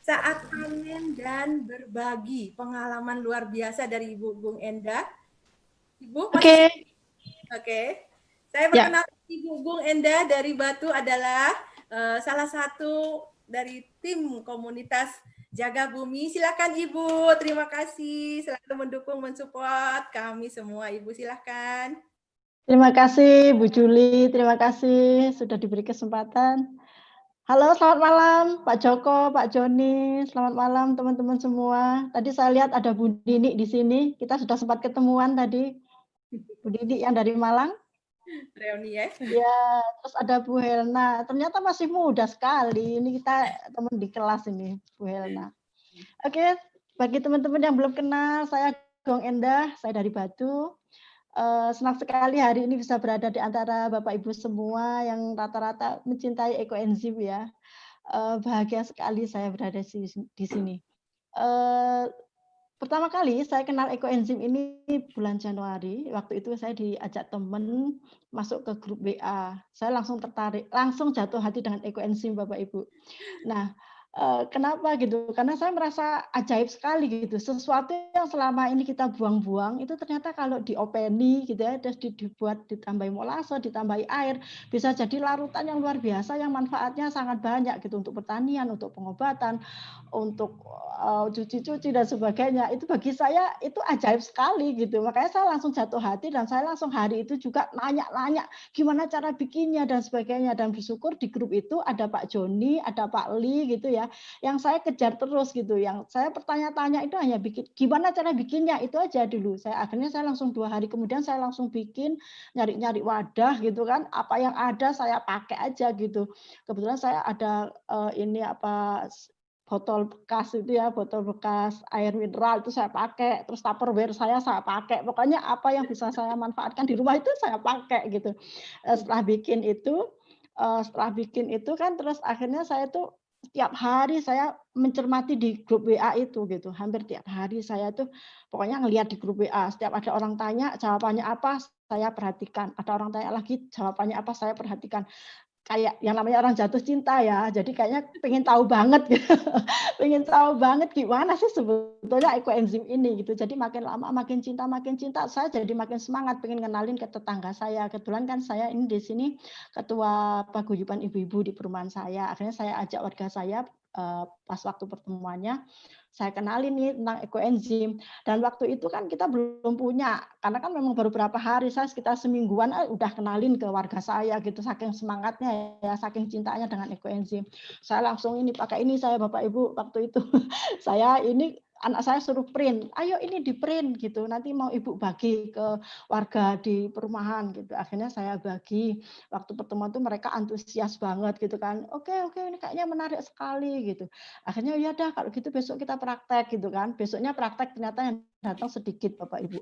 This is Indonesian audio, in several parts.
saat panen dan berbagi pengalaman luar biasa dari Ibu Gung Endah. Ibu masih Oke, siap? Oke. Saya ya. perkenalkan Ibu Gung Endah dari Batu adalah salah satu dari tim komunitas Jaga Bumi. Silakan Ibu, terima kasih selalu mendukung, mensupport kami semua. Ibu silakan. Terima kasih Bu Juli, terima kasih sudah diberi kesempatan. Halo, selamat malam Pak Joko, Pak Joni, selamat malam teman-teman semua. Tadi saya lihat ada Bu Dini di sini, kita sudah sempat ketemuan tadi. Bu Dini yang dari Malang. Reuni ya. Ya, terus ada Bu Helna. Ternyata masih muda sekali. Ini kita teman di kelas ini, Bu Helna. Oke, bagi teman-teman yang belum kenal, saya Gong Endah, saya dari Batu. Senang sekali hari ini bisa berada di antara Bapak Ibu semua yang rata-rata mencintai ekoenzim ya. Bahagia sekali saya berada di sini. Eh, Pertama kali saya kenal ekoenzim ini bulan Januari. Waktu itu saya diajak teman masuk ke grup WA. Saya langsung tertarik, langsung jatuh hati dengan ekoenzim Bapak Ibu. Nah, kenapa gitu, karena saya merasa ajaib sekali gitu, sesuatu yang selama ini kita buang-buang, itu ternyata kalau diopeni gitu ya, terus dibuat ditambahi molase, ditambahi air, bisa jadi larutan yang luar biasa yang manfaatnya sangat banyak gitu, untuk pertanian, untuk pengobatan, untuk, cuci-cuci dan sebagainya. Itu bagi saya itu ajaib sekali gitu, makanya saya langsung jatuh hati dan saya langsung hari itu juga nanya-nanya, gimana cara bikinnya dan sebagainya, dan bersyukur di grup itu ada Pak Joni, ada Pak Li gitu ya, yang saya kejar terus gitu, yang saya bertanya-tanya itu hanya bikin gimana cara bikinnya itu aja dulu. Akhirnya saya langsung 2 hari kemudian saya langsung bikin, nyari-nyari wadah gitu kan, apa yang ada saya pakai aja gitu. Kebetulan saya ada ini apa botol bekas itu ya, botol bekas air mineral itu saya pakai, terus Tupperware saya pakai. Pokoknya apa yang bisa saya manfaatkan di rumah itu saya pakai gitu. Setelah bikin itu kan terus akhirnya saya tuh setiap hari saya mencermati di grup WA itu gitu. Hampir tiap hari saya tuh pokoknya ngelihat di grup WA. Setiap ada orang tanya jawabannya apa saya perhatikan. Ada orang tanya lagi jawabannya apa saya perhatikan. Kayak yang namanya orang jatuh cinta ya. Jadi kayaknya pengen tahu banget gitu. Pengen tahu banget gimana sih sebetulnya ekoenzim ini gitu. Jadi makin lama makin cinta saya jadi makin semangat pengen kenalin ke tetangga saya. Kebetulan kan saya ini di sini ketua paguyuban ibu-ibu di perumahan saya. Akhirnya saya ajak warga saya pas waktu pertemuannya saya kenalin nih tentang ekoenzim. Dan waktu itu kan kita belum punya, karena kan memang baru berapa hari, saya sekitar semingguan udah kenalin ke warga saya gitu, saking semangatnya ya, saking cintanya dengan ekoenzim. Saya langsung ini pakai ini saya Bapak Ibu waktu itu. Saya ini anak saya suruh print, ayo ini di print gitu, nanti mau ibu bagi ke warga di perumahan gitu. Akhirnya saya bagi, waktu pertemuan tuh mereka antusias banget gitu kan, oke ini kayaknya menarik sekali gitu. Akhirnya ya udah kalau gitu besok kita praktek gitu kan. Besoknya praktek ternyata yang datang sedikit Bapak Ibu.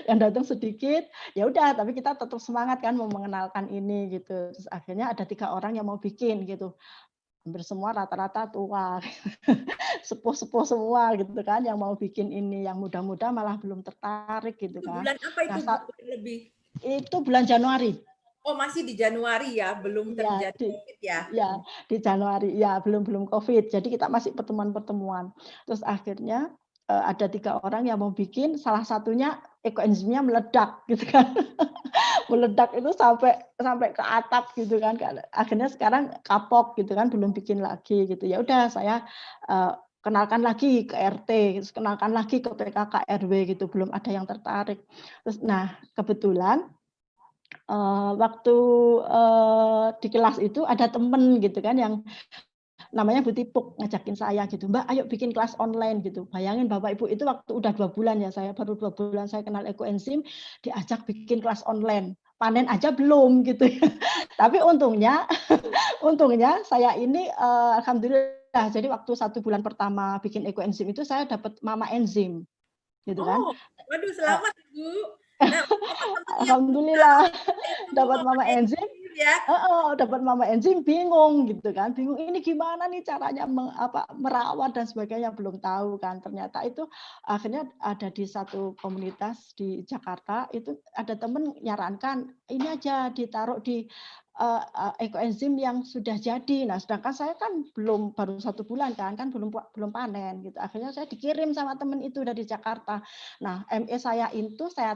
Yang datang sedikit, ya udah tapi kita tetap semangat kan mau mengenalkan ini gitu. Terus akhirnya ada 3 orang yang mau bikin gitu. Hampir semua rata-rata tua, sepuh-sepuh semua gitu kan yang mau bikin ini, yang muda-muda malah belum tertarik gitu Itu kan. bulan apa Nah, itu Bu? Lebih. itu bulan Januari. Oh, masih di Januari ya, belum Iya, terjadi COVID ya. ya di Januari, ya belum COVID. Jadi kita masih pertemuan-pertemuan. Terus akhirnya ada 3 orang yang mau bikin, salah satunya ekoenzimnya meledak gitu kan. Meledak itu sampai sampai ke atap gitu kan. Akhirnya sekarang kapok gitu kan, belum bikin lagi gitu. Ya udah saya kenalkan lagi ke RT, terus kenalkan lagi ke PKK RW gitu, belum ada yang tertarik. Terus nah kebetulan waktu di kelas itu ada temen gitu kan yang namanya Bu Tipuk ngajakin saya gitu, Mbak ayo bikin kelas online gitu. Bayangin Bapak Ibu itu waktu udah 2 bulan ya, saya baru 2 bulan saya kenal ekoenzim, diajak bikin kelas online. Panen aja belum gitu ya. Tapi untungnya, untungnya saya ini alhamdulillah, jadi waktu 1 bulan pertama bikin ekoenzim itu saya dapat mama enzim gitu kan. Oh, waduh Uh, selamat Bu. Nah, untuk teman-teman yang belum Alhamdulillah tahu itu dapat Mama mama enzim. Enzim ya. Dapat mama enzim bingung gitu kan, bingung ini gimana nih caranya merawat dan sebagainya, belum tahu kan. Ternyata itu akhirnya ada di satu komunitas di Jakarta itu ada temen nyarankan ini aja ditaruh di ekoenzim yang sudah jadi. Nah, sedangkan saya kan baru 1 bulan kan belum panen gitu. Akhirnya saya dikirim sama teman itu dari Jakarta. Nah, ME saya itu saya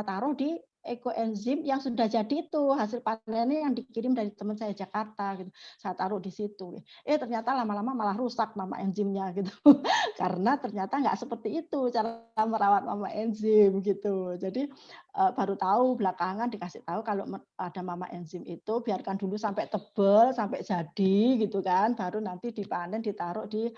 taruh di ekoenzim yang sudah jadi itu hasil panennya yang dikirim dari teman saya Jakarta gitu. Saya taruh di situ. Ternyata lama-lama malah rusak mama enzimnya gitu. Karena ternyata nggak seperti itu cara merawat mama enzim gitu. Jadi baru tahu belakangan dikasih tahu kalau ada mama enzim itu biarkan dulu sampai tebal, sampai jadi gitu kan, baru nanti dipanen ditaruh di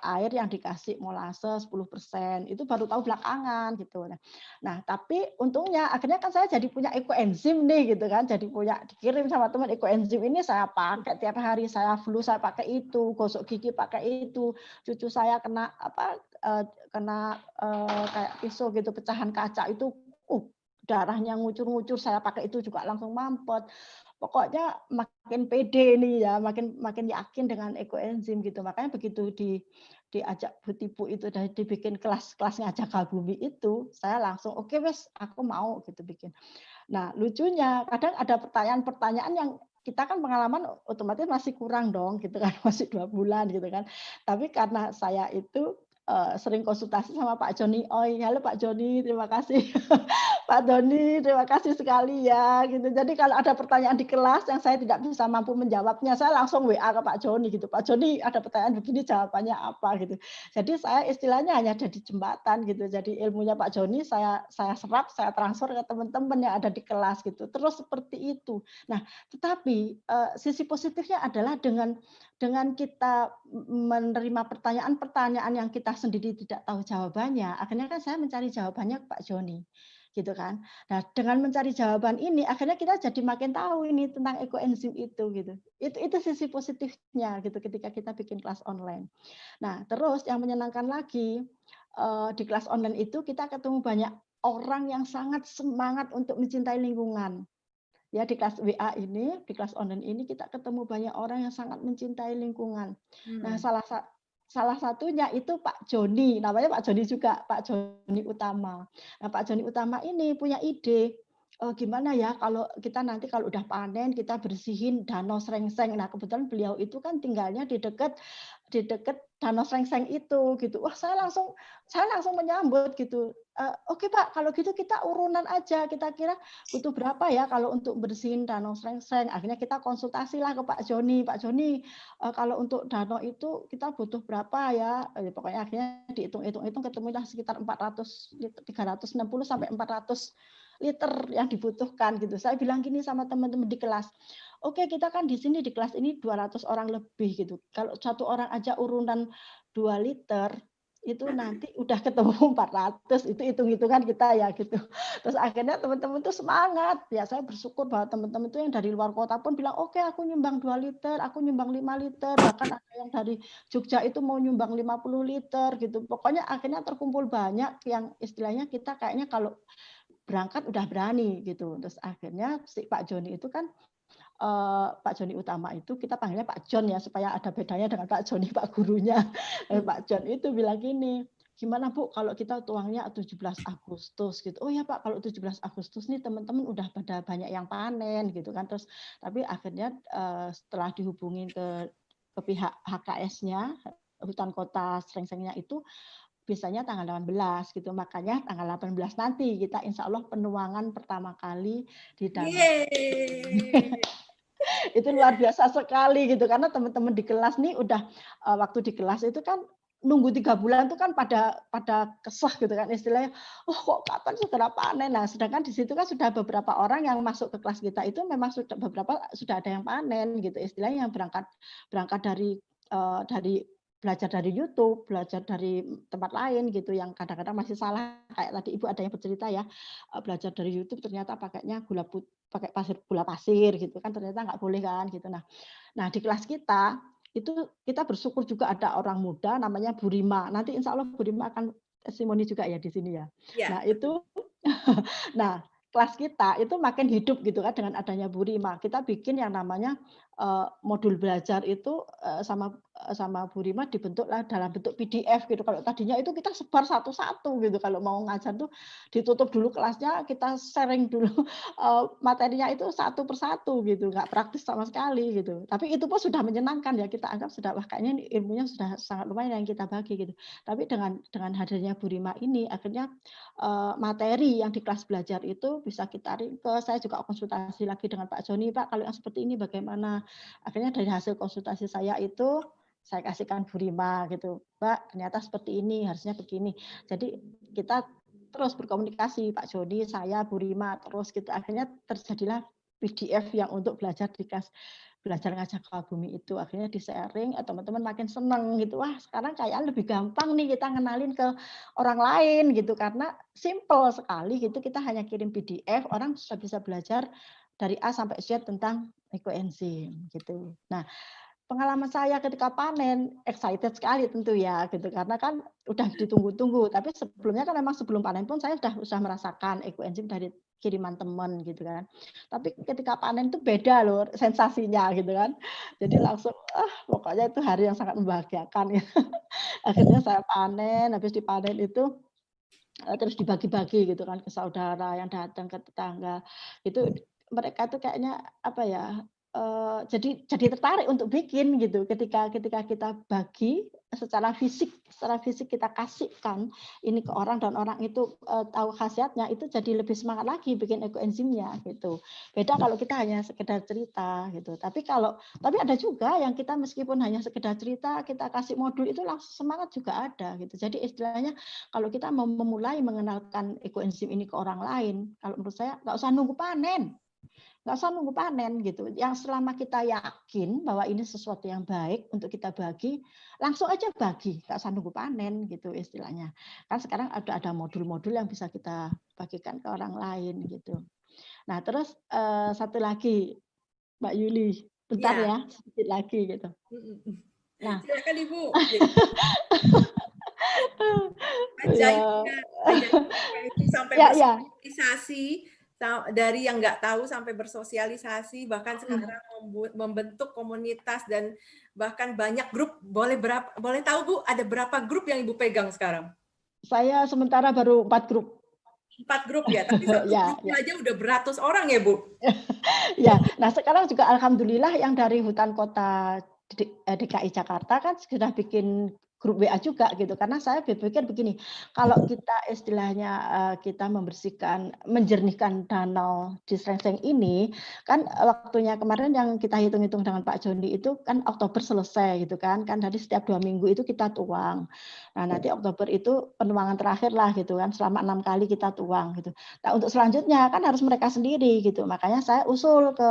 air yang dikasih molase 10%. Itu baru tahu belakangan gitu. Nah, tapi untungnya akhirnya kan saya jadi punya ekoenzim nih gitu kan, jadi punya dikirim sama teman ekoenzim ini saya pakai tiap hari, saya flu saya pakai itu, gosok gigi pakai itu, cucu saya kena kayak pisau gitu pecahan kaca itu darahnya ngucur-ngucur saya pakai itu juga langsung mampet. Pokoknya makin pede nih ya, makin yakin dengan ekoenzim gitu. Makanya begitu diajak Bu Tipu itu dan dibikin kelasnya Jaga Bumi itu, saya langsung oke wes aku mau gitu bikin. Nah, lucunya kadang ada pertanyaan-pertanyaan yang kita kan pengalaman otomatis masih kurang dong gitu kan, masih 2 bulan gitu kan. Tapi karena saya itu sering konsultasi sama Pak Joni Oi. Halo Pak Joni, terima kasih. Pak Doni, terima kasih sekali ya gitu. Jadi kalau ada pertanyaan di kelas yang saya tidak bisa mampu menjawabnya, saya langsung WA ke Pak Joni gitu. Pak Joni ada pertanyaan begini jawabannya apa gitu. Jadi saya istilahnya hanya jadi jembatan gitu. Jadi ilmunya Pak Joni saya serap, saya transfer ke teman-teman yang ada di kelas gitu. Terus seperti itu. Nah, tetapi sisi positifnya adalah dengan kita menerima pertanyaan-pertanyaan yang kita sendiri tidak tahu jawabannya, akhirnya kan saya mencari jawabannya ke Pak Joni. Gitu kan. Nah, dengan mencari jawaban ini akhirnya kita jadi makin tahu ini tentang ekoenzim itu gitu. Itu sisi positifnya gitu ketika kita bikin kelas online. Nah, terus yang menyenangkan lagi di kelas online itu kita ketemu banyak orang yang sangat semangat untuk mencintai lingkungan. Ya di kelas WA ini, di kelas online ini kita ketemu banyak orang yang sangat mencintai lingkungan. Nah, salah satunya itu Pak Joni, namanya Pak Joni juga, Pak Joni Utama. Nah, Pak Joni Utama ini punya ide, gimana ya kalau kita nanti kalau udah panen kita bersihin Danau Srengseng. Nah, kebetulan beliau itu kan tinggalnya di dekat Danau Srengseng itu gitu. Wah, saya langsung menyambut gitu. Oke Pak, kalau gitu kita urunan aja. Kita kira butuh berapa ya kalau untuk bersihin Danau Srengseng. Akhirnya kita konsultasilah ke Pak Joni. Pak Joni, kalau untuk danau itu kita butuh berapa ya? Pokoknya akhirnya dihitung-hitung ketemulah sekitar 360 sampai 400 liter yang dibutuhkan gitu. Saya bilang gini sama teman-teman di kelas. Oke, kita kan di sini di kelas ini 200 orang lebih gitu. Kalau satu orang aja urunan 2 liter itu nanti udah ketemu 400, itu hitung-hitungan kita ya gitu. Terus akhirnya teman-teman tuh semangat. Ya saya bersyukur bahwa teman-teman itu yang dari luar kota pun bilang, oke aku nyumbang 2 liter, aku nyumbang 5 liter, bahkan ada yang dari Jogja itu mau nyumbang 50 liter gitu. Pokoknya akhirnya terkumpul banyak yang istilahnya kita kayaknya kalau berangkat udah berani gitu. Terus akhirnya si Pak Joni itu kan Pak Joni Utama itu kita panggilnya Pak John ya supaya ada bedanya dengan Pak Joni Pak gurunya. Pak John itu bilang gini, gimana Bu kalau kita tuangnya 17 Agustus gitu. Oh ya Pak, kalau 17 Agustus nih teman-teman udah pada banyak yang panen gitu kan. Terus tapi akhirnya setelah dihubungin ke pihak HKS-nya, hutan kota Srengsengnya itu biasanya tanggal 18 gitu. Makanya tanggal 18 nanti kita insya Allah penuangan pertama kali di Danau. Itu luar biasa sekali gitu karena teman-teman di kelas nih udah waktu di kelas itu kan nunggu 3 bulan itu kan pada kesah gitu kan istilahnya, oh kok kapan segera panen. Nah sedangkan di situ kan sudah beberapa orang yang masuk ke kelas kita itu memang beberapa sudah ada yang panen gitu istilahnya yang berangkat dari belajar dari YouTube, belajar dari tempat lain gitu yang kadang-kadang masih salah kayak tadi Ibu ada yang bercerita ya belajar dari YouTube ternyata pakainya pakai gula pasir gitu kan ternyata nggak boleh kan gitu. Nah di kelas kita itu kita bersyukur juga ada orang muda namanya Bu Rima. Nanti insya Allah Bu Rima akan testimoni juga ya di sini ya. Nah itu nah kelas kita itu makin hidup gitu kan dengan adanya Bu Rima. Kita bikin yang namanya modul belajar itu sama sama Bu Rima dibentuklah dalam bentuk PDF gitu. Kalau tadinya itu kita sebar satu-satu gitu. Kalau mau ngajar tuh ditutup dulu kelasnya, kita sharing dulu materinya itu satu persatu gitu, nggak praktis sama sekali gitu. Tapi itu pun sudah menyenangkan ya, kita anggap sudah wah kayaknya ilmunya sudah sangat lumayan yang kita bagi gitu. Tapi dengan hadirnya Bu Rima ini akhirnya materi yang di kelas belajar itu bisa kita ringkes. Saya juga konsultasi lagi dengan Pak Joni, Pak kalau yang seperti ini bagaimana? Akhirnya dari hasil konsultasi saya itu saya kasihkan Bu Rima gitu, Mbak ternyata seperti ini, harusnya begini. Jadi kita terus berkomunikasi, Pak Joni, saya, Bu Rima, terus gitu. Akhirnya terjadilah PDF yang untuk belajar di kelas belajar ngajak bumi itu. Akhirnya di-sharing, teman-teman makin seneng gitu. Wah sekarang kayaknya lebih gampang nih kita ngenalin ke orang lain gitu. Karena simple sekali gitu, kita hanya kirim PDF, orang sudah bisa belajar dari A sampai Z tentang ekoenzim gitu. Nah, pengalaman saya ketika panen excited sekali tentu ya gitu karena kan udah ditunggu-tunggu tapi sebelumnya kan memang sebelum panen pun saya sudah merasakan ekoenzim dari kiriman teman gitu kan. Tapi ketika panen itu beda loh sensasinya gitu kan. Jadi langsung pokoknya itu hari yang sangat membahagiakan gitu. Akhirnya saya panen, habis dipanen itu terus dibagi-bagi gitu kan ke saudara yang datang, ke tetangga. Itu mereka tuh kayaknya apa ya, jadi tertarik untuk bikin gitu ketika ketika kita bagi secara fisik kita kasihkan ini ke orang dan orang itu, tahu khasiatnya, itu jadi lebih semangat lagi bikin ekoenzimnya gitu. Beda kalau kita hanya sekedar cerita gitu. Tapi ada juga yang kita meskipun hanya sekedar cerita, kita kasih modul itu langsung semangat juga ada gitu. Jadi istilahnya kalau kita mau memulai mengenalkan ekoenzim ini ke orang lain, kalau menurut saya nggak usah nunggu panen. Nggak usah nunggu panen gitu. Yang selama kita yakin bahwa ini sesuatu yang baik untuk kita bagi, langsung aja bagi, nggak usah nunggu panen gitu istilahnya. Kan sekarang ada modul-modul yang bisa kita bagikan ke orang lain gitu. Nah terus satu lagi Mbak Yuli, bentar Ya. ya sedikit lagi gitu. Nah, silakan Ibu. ya, Ajaibnya sampai ya. bersosialisasi, dari yang nggak tahu sampai bersosialisasi, bahkan sekarang membentuk komunitas dan bahkan banyak grup. Boleh tahu Bu, ada berapa grup yang Ibu pegang sekarang? Saya sementara baru 4 grup. 4 grup ya, tapi satu Ya, grupnya aja udah beratus orang ya Bu? Ya, nah sekarang juga alhamdulillah yang dari hutan kota DKI Jakarta kan sudah bikin grup WA juga gitu. Karena saya berpikir begini, kalau kita istilahnya kita menjernihkan danau di Srengseng ini, kan waktunya kemarin yang kita hitung-hitung dengan Pak Joni itu kan Oktober selesai gitu kan. Kan dari setiap 2 minggu itu kita tuang. Nah nanti Oktober itu penuangan terakhir lah gitu kan, selama 6 kali kita tuang gitu. Nah untuk selanjutnya kan harus mereka sendiri gitu. Makanya saya usul ke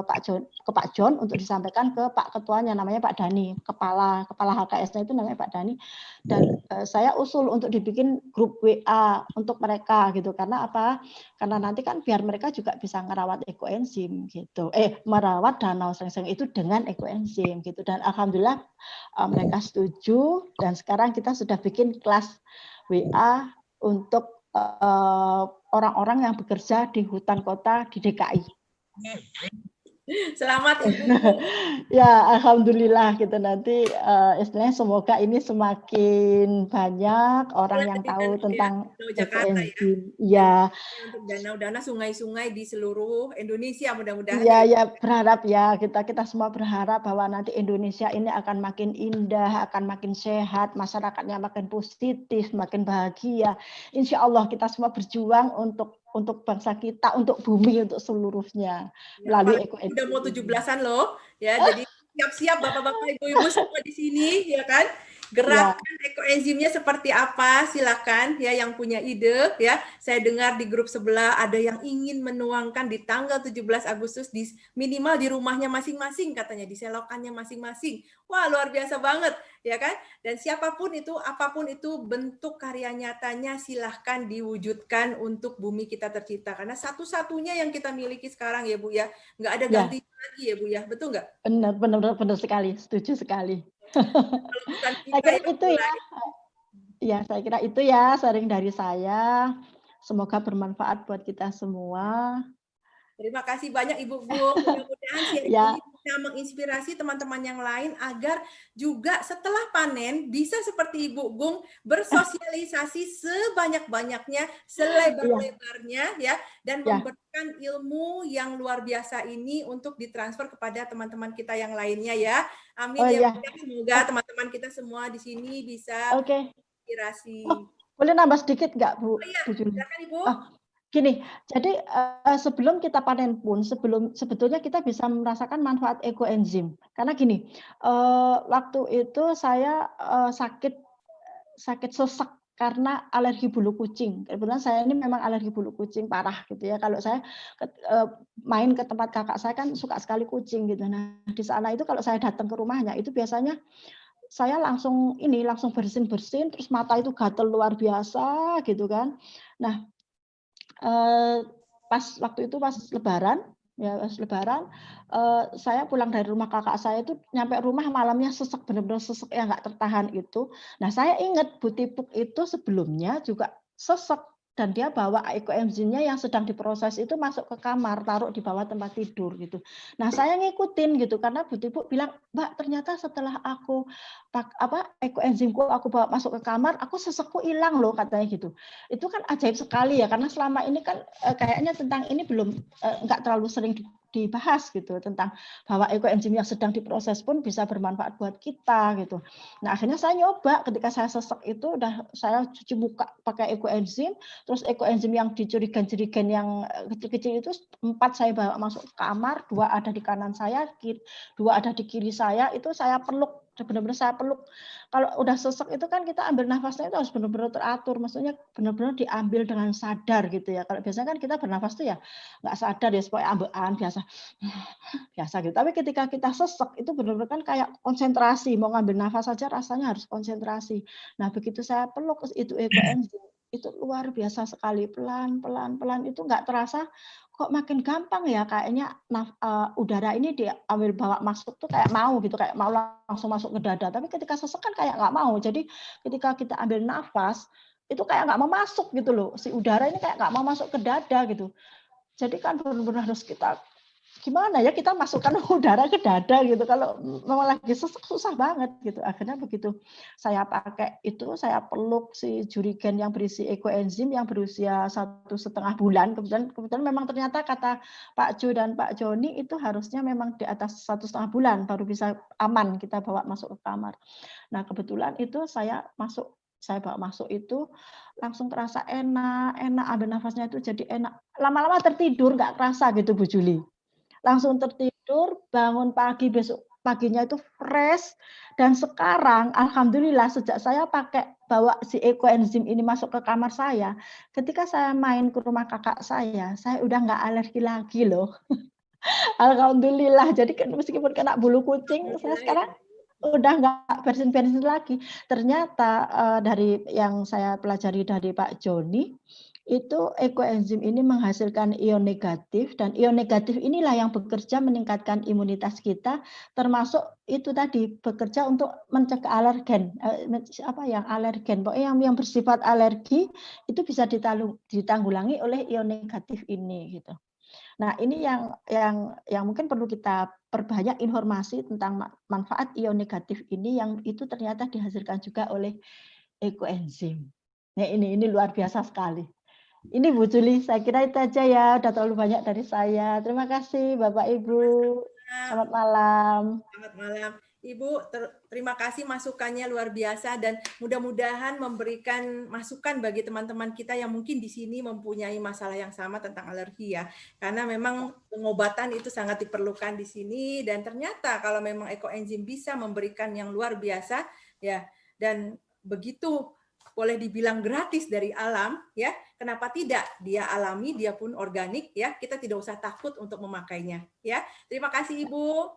Pak John untuk disampaikan ke Pak Ketuanya namanya Pak Dani, kepala HKS-nya itu namanya Pak Dani. Dan saya usul untuk dibikin grup WA untuk mereka gitu. Karena apa? Karena nanti kan biar mereka juga bisa merawat ekoenzim gitu. Merawat danau Srengseng itu dengan ekoenzim gitu. Dan alhamdulillah mereka setuju dan sekarang kita sudah bikin kelas WA untuk orang-orang yang bekerja di hutan kota di DKI. Selamat Ibu. Ya, alhamdulillah gitu nanti istilahnya semoga ini semakin banyak orang yang tahu tentang Jakarta ya. ekoenzim. Ya. Untuk danau-danau, sungai-sungai di seluruh Indonesia mudah-mudahan. Ya berharap ya kita semua berharap bahwa nanti Indonesia ini akan makin indah, akan makin sehat, masyarakatnya makin positif, makin bahagia. Insya Allah kita semua berjuang untuk bangsa kita, untuk bumi, untuk seluruhnya melalui ekoenzim. Udah mau 17-an loh, ya. Jadi siap-siap Bapak-bapak, Ibu-ibu semua di sini, ya kan? Gerakan ekoenzimnya seperti apa? Silakan ya yang punya ide ya. Saya dengar di grup sebelah ada yang ingin menuangkan di tanggal 17 Agustus di minimal di rumahnya masing-masing katanya, di selokannya masing-masing. Wah, luar biasa banget ya kan? Dan siapapun itu, apapun itu bentuk karya nyatanya silahkan diwujudkan untuk bumi kita tercipta. Karena satu-satunya yang kita miliki sekarang ya Bu ya, nggak ada ganti lagi ya Bu ya, betul nggak? Benar sekali, setuju sekali. Kalau bukan kita saya kira itu ya. Ya, saya kira itu ya sharing dari saya. Semoga bermanfaat buat kita semua. Terima kasih banyak Ibu Bu. Mudah-mudahan sharing Ya. ini bisa bisa menginspirasi teman-teman yang lain agar juga setelah panen bisa seperti Ibu Gung bersosialisasi sebanyak-banyaknya, selebar-lebarnya ya, dan memberikan ilmu yang luar biasa ini untuk ditransfer kepada teman-teman kita yang lainnya ya. Amin ya. Semoga teman-teman kita semua di sini bisa inspirasi. Boleh nambah sedikit nggak Bu? Oh iya, silakan Ibu. Gini, jadi sebelum kita panen pun, sebetulnya kita bisa merasakan manfaat ekoenzim. Karena gini, waktu itu saya sakit sesak karena alergi bulu kucing. Kebetulan saya ini memang alergi bulu kucing parah gitu ya. Kalau saya main ke tempat kakak saya kan suka sekali kucing gitu. Nah di sana itu kalau saya datang ke rumahnya itu biasanya saya langsung bersin-bersin, terus mata itu gatel luar biasa gitu kan. Nah waktu itu pas Lebaran, saya pulang dari rumah kakak saya itu nyampe rumah malamnya sesek, benar-benar sesek yang nggak tertahan itu. Nah saya ingat Bu Tipuk itu sebelumnya juga sesek dan dia bawa ekoenzimnya yang sedang diproses itu masuk ke kamar, taruh di bawah tempat tidur gitu. Nah saya ngikutin gitu karena Bu Tipuk bilang, Mbak ternyata setelah aku ekoenzimku aku bawa masuk ke kamar, aku sesekku hilang loh katanya gitu. Itu kan ajaib sekali ya karena selama ini kan kayaknya tentang ini belum nggak terlalu sering dibahas gitu tentang bahwa ekoenzim yang sedang diproses pun bisa bermanfaat buat kita gitu. Nah akhirnya saya nyoba ketika saya sesek itu udah saya cuci muka pakai ekoenzim, terus ekoenzim yang di jerigen-jerigen yang kecil-kecil itu 4 saya bawa masuk ke kamar, 2 ada di kanan saya, 2 ada di kiri saya, itu saya peluk, benar-benar saya peluk. Kalau udah sesek itu kan kita ambil nafasnya itu harus benar-benar teratur, maksudnya benar-benar diambil dengan sadar gitu ya. Kalau biasanya kan kita bernafas tuh ya nggak sadar ya, supaya ambekan biasa gitu. Tapi ketika kita sesek itu benar-benar kan kayak konsentrasi, mau ngambil nafas saja rasanya harus konsentrasi. Nah begitu saya peluk itu ekoenzim itu luar biasa sekali, pelan itu nggak terasa kok makin gampang ya kayaknya udara ini diambil bawa masuk tuh kayak mau gitu, kayak mau langsung masuk ke dada. Tapi ketika sesek kan kayak nggak mau. Jadi ketika kita ambil nafas itu kayak nggak mau masuk gitu loh. Si udara ini kayak nggak mau masuk ke dada gitu. Jadi kan benar-benar harus kita gimana ya kita masukkan udara ke dada gitu. Kalau memang lagi sesek susah banget gitu. Akhirnya begitu saya pakai itu, saya peluk si jurigen yang berisi ekoenzim yang berusia 1,5 bulan. Kebetulan memang ternyata kata Pak Jo dan Pak Joni itu harusnya memang di atas 1,5 bulan baru bisa aman kita bawa masuk ke kamar. Nah kebetulan itu saya bawa masuk itu langsung terasa enak ambil nafasnya itu jadi enak. Lama-lama tertidur nggak kerasa gitu Bu Juli. Langsung tertidur, bangun pagi besok paginya itu fresh dan sekarang alhamdulillah sejak saya bawa si ekoenzim ini masuk ke kamar saya, ketika saya main ke rumah kakak saya udah nggak alergi lagi loh. Alhamdulillah. Jadi meskipun kena bulu kucing, saya sekarang udah nggak bersin-bersin lagi. Ternyata dari yang saya pelajari dari Pak Joni, itu ekoenzim ini menghasilkan ion negatif dan ion negatif inilah yang bekerja meningkatkan imunitas kita, termasuk itu tadi bekerja untuk mencegah alergen, pokoknya yang bersifat alergi itu bisa ditanggulangi oleh ion negatif ini gitu. Nah, ini yang mungkin perlu kita perbanyak informasi tentang manfaat ion negatif ini yang itu ternyata dihasilkan juga oleh ekoenzim. Nah, ini luar biasa sekali. Ini Bu Juli, saya kira itu aja ya, udah terlalu banyak dari saya. Terima kasih Bapak Ibu. Selamat malam. Selamat malam. Ibu, terima kasih masukannya luar biasa dan mudah-mudahan memberikan masukan bagi teman-teman kita yang mungkin di sini mempunyai masalah yang sama tentang alergi ya. Karena memang pengobatan itu sangat diperlukan di sini dan ternyata kalau memang ekoenzim bisa memberikan yang luar biasa ya dan begitu boleh dibilang gratis dari alam ya. Kenapa tidak? Dia alami, dia pun organik ya. Kita tidak usah takut untuk memakainya ya. Terima kasih Ibu.